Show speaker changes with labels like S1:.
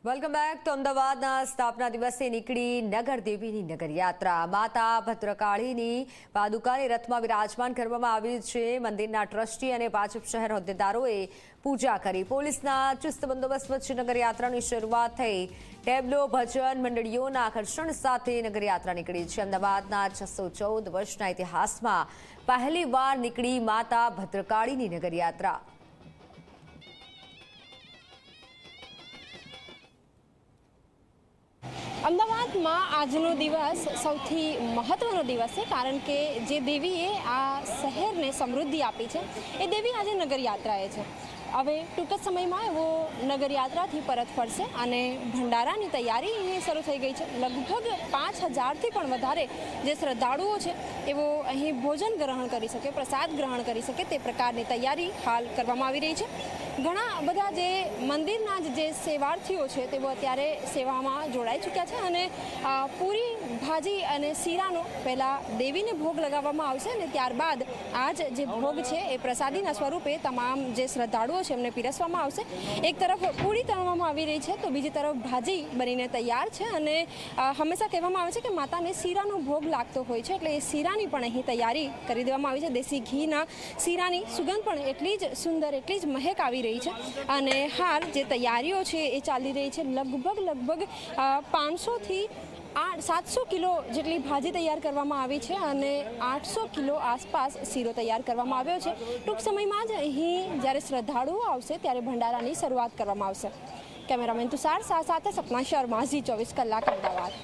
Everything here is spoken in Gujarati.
S1: Welcome back. તો અમદાવાદના સ્થાપના દિવસે નીકળી નગરદેવીની નગરયાત્રા. માતા ભદ્રકાળીની પાદુકાને રથમાં વિરાજમાન કરવામાં આવી છે. મંદિરના ટ્રસ્ટી અને ભાજપ શહેર હોદ્દેદારોએ પૂજા કરી. પોલીસના ચુસ્ત બંદોબસ્ત વચ્ચે નગરયાત્રાની શરૂઆત થઈ. ટેબ્લો ભજન મંડળીઓના આકર્ષણ સાથે નગરયાત્રા નીકળી છે. અમદાવાદના 614 વર્ષના ઇતિહાસમાં પહેલીવાર નીકળી માતા ભદ્રકાળીની નગરયાત્રા.
S2: અમદાવાદમાં આજનો દિવસ સૌથી મહત્વનો દિવસ છે, કારણ કે જે દેવીએ આ શહેરને સમૃદ્ધિ આપી છે એ દેવી આજે નગરયાત્રાએ છે. હવે ટૂંક જ સમયમાં એવો નગરયાત્રાથી પરત ફરશે અને ભંડારાની તૈયારી અહીં શરૂ થઈ ગઈ છે. લગભગ 5000થી પણ વધારે જે શ્રદ્ધાળુઓ છે એવો અહીં ભોજન ગ્રહણ કરી શકે, પ્રસાદ ગ્રહણ કરી શકે તે પ્રકારની તૈયારી હાલ કરવામાં આવી રહી છે. ઘણા બધા જે મંદિરના જે સેવાર્થીઓ છે તેઓ અત્યારે સેવામાં જોડાઈ ચૂક્યા છે અને પૂરી ભાજી અને શીરાનો પહેલાં દેવીને ભોગ લગાવવામાં આવશે અને ત્યારબાદ આ જે ભોગ છે એ પ્રસાદીના સ્વરૂપે તમામ જે શ્રદ્ધાળુઓ છે એમને પીરસવામાં આવશે. એક તરફ પૂરી તળવામાં આવી રહી છે તો બીજી તરફ ભાજી બનીને તૈયાર છે અને હંમેશા કહેવામાં આવે છે કે માતાને શીરાનો ભોગ લાગતો હોય છે, એટલે એ શીરાની પણ અહીં તૈયારી કરી દેવામાં આવી છે. દેશી ઘીના શીરાની સુગંધ પણ એટલી જ સુંદર, એટલી જ મહેક આવી રહી છે અને હાલ જે તૈયારીઓ છે એ ચાલી રહી છે. લગભગ 500થી 700 કિલો જેટલી ભાજી તૈયાર કરવામાં આવી છે અને 800 કિલો આસપાસ શીરો તૈયાર કરવામાં આવ્યો છે. ટૂંક સમયમાં જ અહીં જ્યારે શ્રદ્ધાળુઓ આવશે ત્યારે ભંડારાની શરૂઆત કરવામાં આવશે. કેમેરામેન તુષાર શાહ સાથે સપના શર્મા, ઝી 24 કલાક, અમદાવાદ.